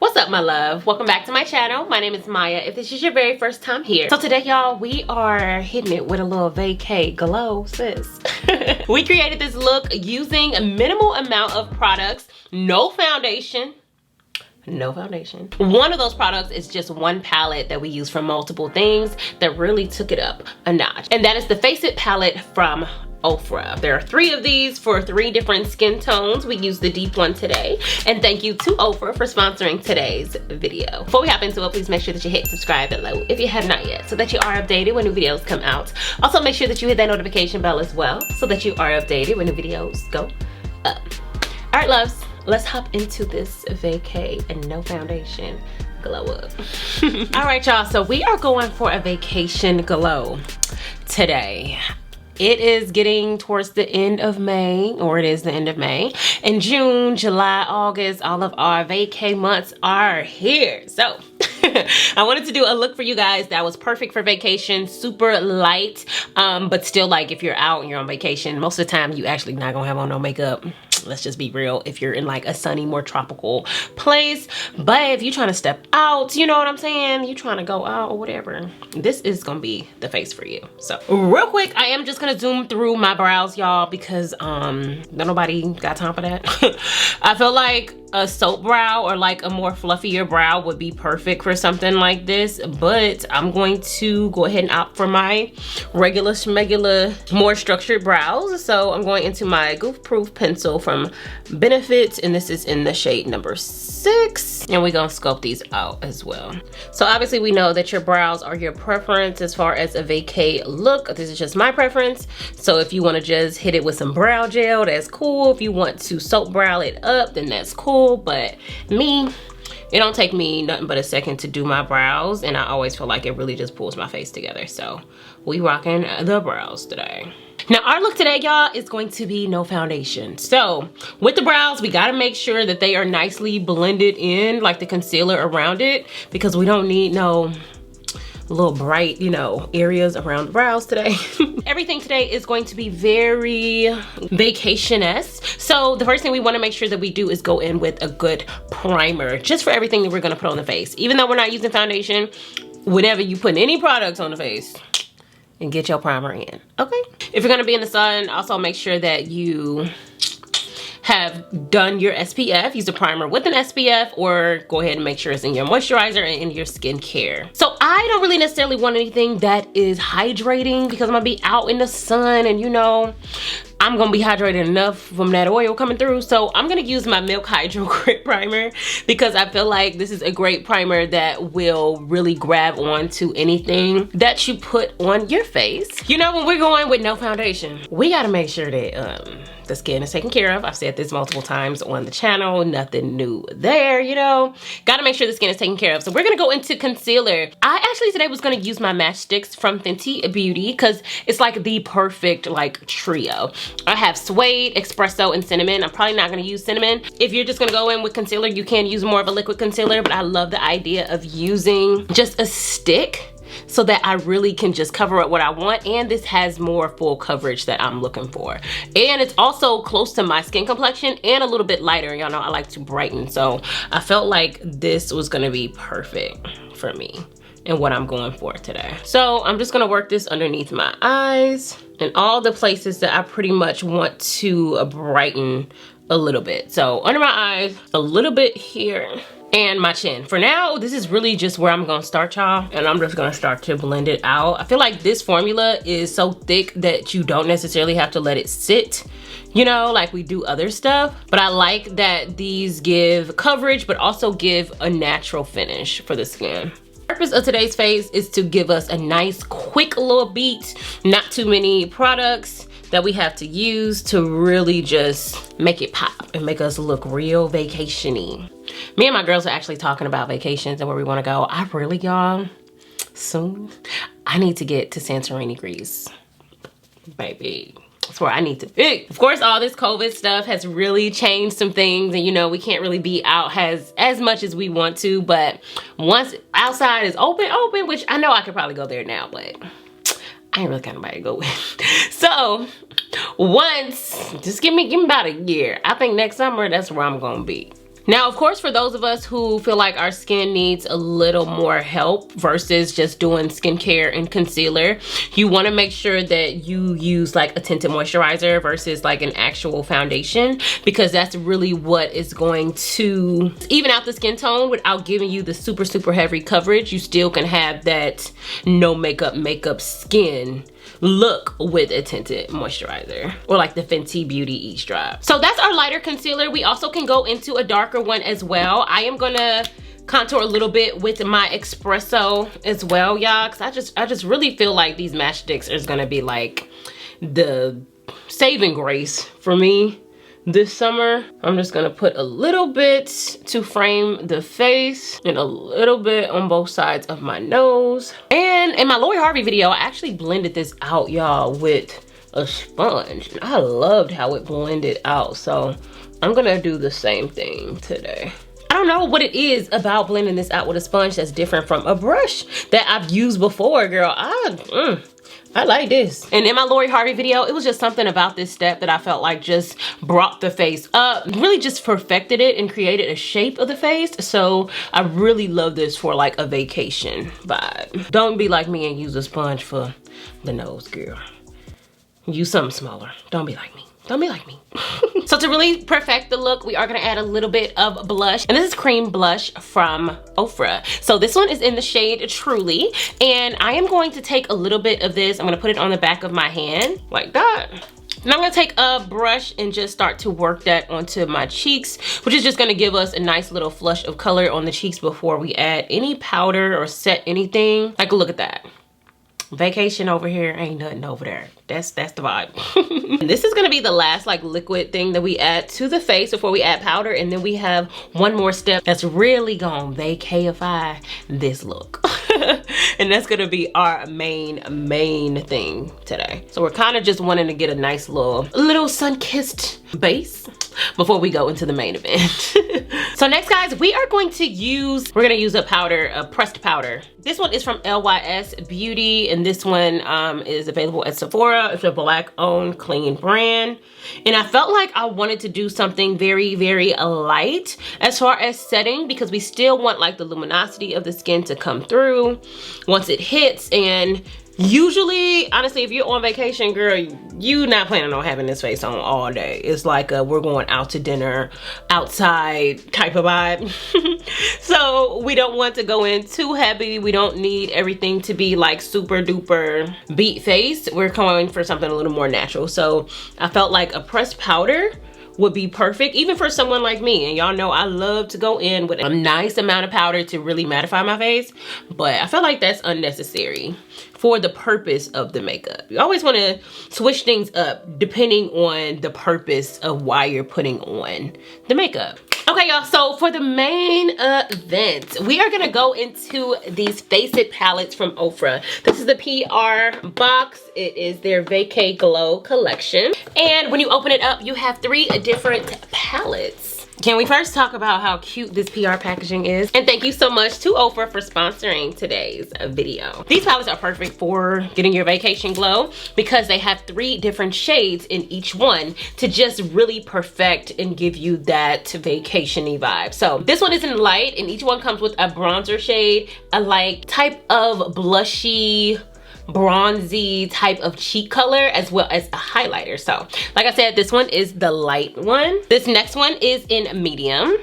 What's up, my love? Welcome back to my channel. My name is Maya if this is your very first time here. So today, y'all, we are hitting it with a little vacay glow, sis. We created this look using a minimal amount of products, no foundation. One of those products is just one palette that we use for multiple things that really took it up a notch. And that is the Face It palette from OFRA. There are 3 of these for 3 different skin tones. We use the deep one today. And thank you to OFRA for sponsoring today's video. Before we hop into it, please make sure that you hit subscribe below if you have not yet, so that you are updated when new videos come out. Also, make sure that you hit that notification bell as well, so that you are updated when new videos go up. All right, loves, let's hop into this vacay and no foundation glow up. All right, y'all, so we are going for a vacation glow today. It is getting towards the end of May, or it is the end of May. And June, July, August, all of our vacay months are here. So I wanted to do a look for you guys that was perfect for vacation, super light, but still, like, if you're out and you're on vacation, most of the time you actually not gonna have on no makeup. Let's just be real, if you're in like a sunny, more tropical place. But if you're trying to step out, you know what I'm saying? You're trying to go out or whatever, this is gonna be the face for you. So real quick, I am just gonna zoom through my brows, y'all, because nobody got time for that. I feel like a soap brow or like a more fluffier brow would be perfect for something like this, but I'm going to go ahead and opt for my regular schmegular, more structured brows. So I'm going into my Goof Proof pencil from Benefit, and this is in the shade number 6, and we're gonna sculpt these out as well. So obviously we know that your brows are your preference as far as a vacay look. This is just my preference. So if you want to just hit it with some brow gel, that's cool. If you want to soap brow it up, then that's cool. But me, it don't take me nothing but a second to do my brows, and I always feel like it really just pulls my face together. So we rocking the brows today. Now our look today, y'all, is going to be no foundation. So with the brows, we got to make sure that they are nicely blended in, like the concealer around it, because we don't need no little bright, you know, areas around the brows today. Everything today is going to be very vacation-esque. So the first thing we want to make sure that we do is go in with a good primer, just for everything that we're going to put on the face. Even though we're not using foundation, whenever you put any products on the face, and get your primer in, okay? If you're gonna be in the sun, also make sure that you have done your SPF. Use a primer with an SPF, or go ahead and make sure it's in your moisturizer and in your skincare. So I don't really necessarily want anything that is hydrating, because I'm gonna be out in the sun, and you know, I'm gonna be hydrated enough from that oil coming through. So I'm gonna use my Milk Hydro Grip Primer, because I feel like this is a great primer that will really grab onto anything that you put on your face. You know, when we're going with no foundation, we gotta make sure that the skin is taken care of. I've said this multiple times on the channel, nothing new there, you know. Gotta make sure the skin is taken care of. So we're gonna go into concealer. I actually today was gonna use my matchsticks from Fenty Beauty, because it's like the perfect like trio. I have Suede, Espresso, and Cinnamon. I'm probably not gonna use Cinnamon. If you're just gonna go in with concealer, you can use more of a liquid concealer, but I love the idea of using just a stick, so that I really can just cover up what I want, and this has more full coverage that I'm looking for. And it's also close to my skin complexion and a little bit lighter. Y'all know I like to brighten, so I felt like this was gonna be perfect for me and what I'm going for today. So I'm just gonna work this underneath my eyes and all the places that I pretty much want to brighten a little bit. So under my eyes, a little bit here, and my chin. For now, this is really just where I'm gonna start, y'all, and I'm just gonna start to blend it out. I feel like this formula is so thick that you don't necessarily have to let it sit, you know, like we do other stuff. But I like that these give coverage, but also give a natural finish for the skin. The purpose of today's face is to give us a nice, quick little beat, not too many products that we have to use to really just make it pop and make us look real vacation-y. Me and my girls are actually talking about vacations and where we want to go. I really, y'all, soon, I need to get to Santorini, Greece. Baby, that's where I need to be. Of course, all this COVID stuff has really changed some things, and you know, we can't really be out as much as we want to, but once outside is open, which I know I could probably go there now, but I ain't really got nobody to go with. So once, just give me about a year. I think next summer, that's where I'm gonna be. Now, of course, for those of us who feel like our skin needs a little more help versus just doing skincare and concealer, you want to make sure that you use like a tinted moisturizer versus like an actual foundation, because that's really what is going to even out the skin tone without giving you the super heavy coverage. You still can have that no makeup skin look with a tinted moisturizer, or like the Fenty Beauty Ease Drop. So that's our lighter concealer. We also can go into a darker one as well. I am gonna contour a little bit with my espresso as well, y'all, because I just really feel like these matchsticks is gonna be like the saving grace for me this summer. I'm just gonna put a little bit to frame the face and a little bit on both sides of my nose. And in my Lori Harvey video, I actually blended this out, y'all, with a sponge. And I loved how it blended out. So I'm gonna do the same thing today. I don't know what it is about blending this out with a sponge that's different from a brush that I've used before, girl. I like this. And in my Lori Harvey video, it was just something about this step that I felt like just brought the face up, really just perfected it and created a shape of the face. So I really love this for like a vacation vibe. Don't be like me and use a sponge for the nose, girl. Use something smaller. Don't be like me. Don't be like me. So to really perfect the look, we are gonna add a little bit of blush. And this is cream blush from OFRA. So this one is in the shade Truly. And I am going to take a little bit of this. I'm gonna put it on the back of my hand like that. And I'm gonna take a brush and just start to work that onto my cheeks, which is just gonna give us a nice little flush of color on the cheeks before we add any powder or set anything. Like, look at that. Vacation over here, ain't nothing over there. That's the vibe. And this is gonna be the last like liquid thing that we add to the face before we add powder. And then we have one more step that's really gonna vacayify this look. And that's gonna be our main thing today. So we're kind of just wanting to get a nice little sun-kissed base before we go into the main event. So next, guys, we're gonna use a powder, a pressed powder. This one is from LYS Beauty, and this one is available at Sephora. It's a Black-owned clean brand. And I felt like I wanted to do something very light as far as setting, because we still want like the luminosity of the skin to come through once it hits. And usually, honestly, if you're on vacation, girl, you not planning on having this face on all day. It's like a we're going out to dinner outside type of vibe. So we don't want to go in too heavy. We don't need everything to be like super duper beat face. We're going for something a little more natural. So I felt like a pressed powder would be perfect, even for someone like me. And y'all know I love to go in with a nice amount of powder to really mattify my face, but I feel like that's unnecessary for the purpose of the makeup. You always want to switch things up depending on the purpose of why you're putting on the makeup. Okay, y'all, so for the main event, we are gonna go into these Face It palettes from OFRA. This is the PR box. It is their Vacay Glow collection. And when you open it up, you have 3 different palettes. Can we first talk about how cute this PR packaging is? And thank you so much to OFRA for sponsoring today's video. These palettes are perfect for getting your vacation glow because they have 3 different shades in each one to just really perfect and give you that vacation-y vibe. So this one is in light, and each one comes with a bronzer shade, a like type of blushy, bronzy type of cheek color, as well as a highlighter. So like I said, this one is the light one. This next one is in medium.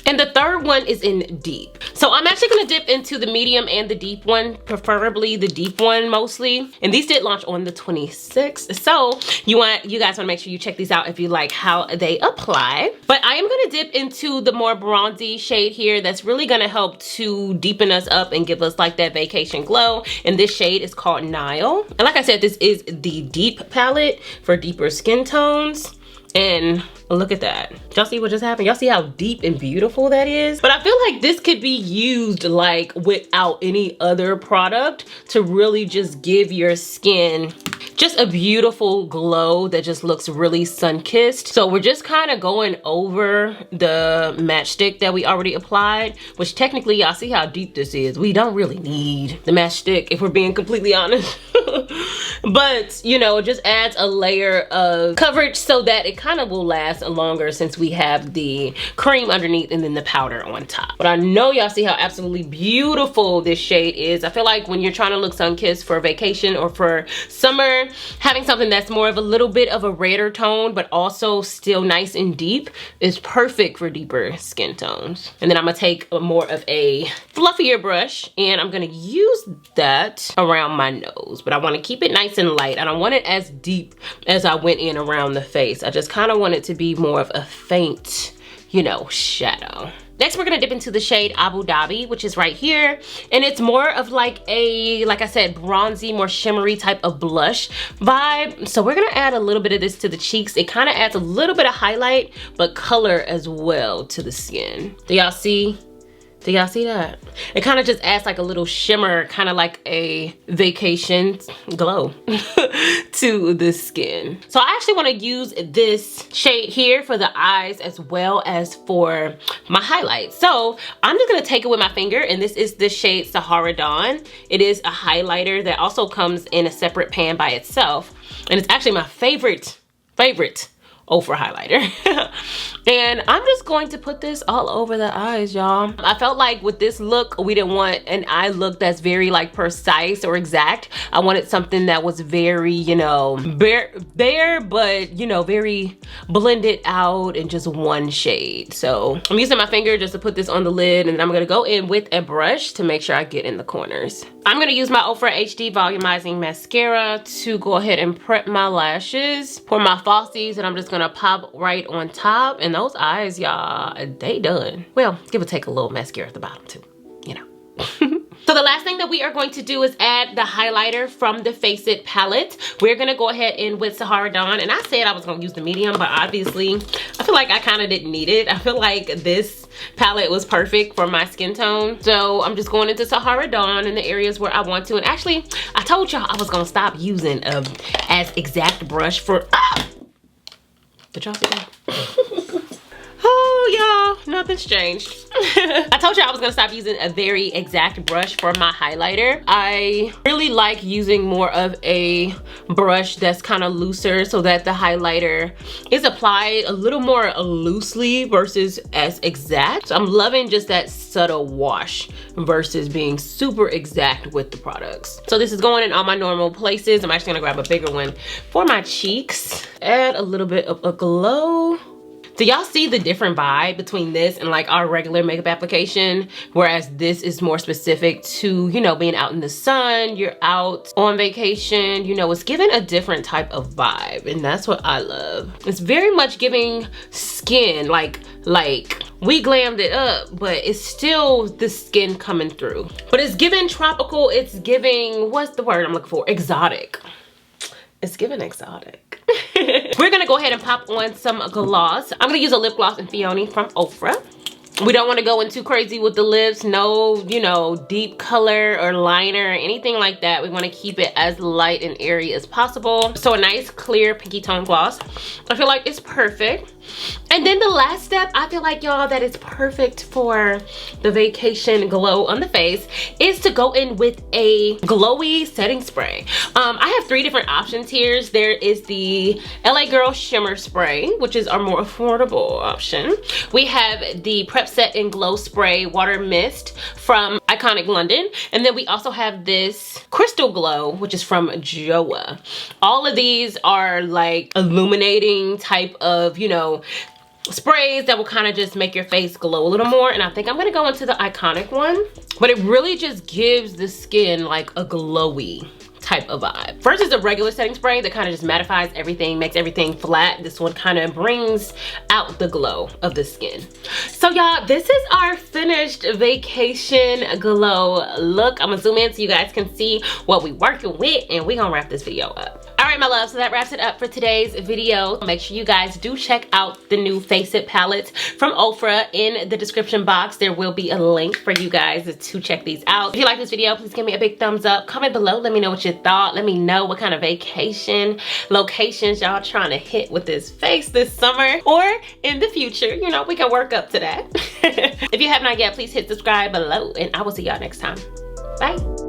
And the third one is in deep. So I'm actually gonna dip into the medium and the deep one, preferably the deep one mostly. And these did launch on the 26th. So you guys wanna make sure you check these out if you like how they apply. But I am gonna dip into the more bronzy shade here that's really gonna help to deepen us up and give us like that vacation glow. And this shade is called Nile. And like I said, this is the deep palette for deeper skin tones. And look at that. Y'all see what just happened? Y'all see how deep and beautiful that is? But I feel like this could be used like without any other product to really just give your skin just a beautiful glow that just looks really sun-kissed. So we're just kind of going over the matchstick that we already applied, which technically y'all see how deep this is. We don't really need the matchstick if we're being completely honest. But you know, it just adds a layer of coverage so that it kind of will last longer since we have the cream underneath and then the powder on top. But I know y'all see how absolutely beautiful this shade is. I feel like when you're trying to look sun-kissed for vacation or for summer, having something that's more of a little bit of a redder tone but also still nice and deep is perfect for deeper skin tones. And then I'm gonna take more of a fluffier brush and I'm gonna use that around my nose, but I want to keep it nice and light. I don't want it as deep as I went in around the face. I just kind of want it to be more of a faint, you know, shadow. Next, we're gonna dip into the shade Abu Dhabi, which is right here. And it's more of like a, like I said, bronzy, more shimmery type of blush vibe. So we're gonna add a little bit of this to the cheeks. It kind of adds a little bit of highlight, but color as well to the skin. Do y'all see? Do y'all see that? It kind of just adds like a little shimmer, kind of like a vacation glow to the skin. So I actually want to use this shade here for the eyes as well as for my highlights. So I'm just going to take it with my finger, and this is the shade Sahara Dawn. It is a highlighter that also comes in a separate pan by itself. And it's actually my favorite OFRA highlighter. And I'm just going to put this all over the eyes, y'all. I felt like with this look, we didn't want an eye look that's very like precise or exact. I wanted something that was very, you know, bare, but you know, very blended out in just one shade. So I'm using my finger just to put this on the lid, and then I'm gonna go in with a brush to make sure I get in the corners. I'm gonna use my OFRA HD Volumizing Mascara to go ahead and prep my lashes for my falsies, and I'm just gonna pop right on top. And those eyes, y'all, they done. Well, give or take a little mascara at the bottom too, you know. So the last thing that we are going to do is add the highlighter from the Face It palette. We're gonna go ahead in with Sahara Dawn, and I said I was gonna use the medium, but obviously I feel like I kind of didn't need it. I feel like this palette was perfect for my skin tone. So I'm just going into Sahara Dawn in the areas where I want to. And actually, I told y'all I was gonna stop using as exact brush for, did y'all see that? Oh, y'all, nothing's changed. I told you I was gonna stop using a very exact brush for my highlighter. I really like using more of a brush that's kind of looser so that the highlighter is applied a little more loosely versus as exact. So I'm loving just that subtle wash versus being super exact with the products. So this is going in all my normal places. I'm actually gonna grab a bigger one for my cheeks. Add a little bit of a glow. Do y'all see the different vibe between this and like our regular makeup application? Whereas this is more specific to, you know, being out in the sun, you're out on vacation, you know, it's giving a different type of vibe, and that's what I love. It's very much giving skin, like we glammed it up, but it's still the skin coming through. But it's giving tropical, it's giving, what's the word I'm looking for? Exotic. It's giving exotic. We're gonna go ahead and pop on some gloss. I'm gonna use a lip gloss in Fioni from OFRA. We don't want to go in too crazy with the lips. No, you know, deep color or liner or anything like that. We want to keep it as light and airy as possible. So a nice clear pinky tone gloss. I feel like it's perfect. And then the last step, I feel like, y'all, that is perfect for the vacation glow on the face is to go in with a glowy setting spray. I have 3 different options here. There is the LA Girl Shimmer Spray, which is our more affordable option. We have the Prep Set and Glow Spray Water Mist from Iconic London. And then we also have this Crystal Glow, which is from Joa. All of these are like illuminating type of, you know, sprays that will kind of just make your face glow a little more. And I think I'm gonna go into the Iconic one, but it really just gives the skin like a glowy type of vibe. First is a regular setting spray that kind of just mattifies everything, makes everything flat. This one kind of brings out the glow of the skin. So y'all, this is our finished vacation glow look. I'm gonna zoom in so you guys can see what we working with, and we gonna wrap this video up. All right, my love, so that wraps it up for today's video. Make sure you guys do check out the new Face It palettes from OFRA. In the description box, there will be a link for you guys to check these out. If you like this video, please give me a big thumbs up. Comment below, let me know what you thought. Let me know what kind of vacation locations y'all trying to hit with this face this summer, or in the future, you know, we can work up to that. If you have not yet, please hit subscribe below, and I will see y'all next time. Bye.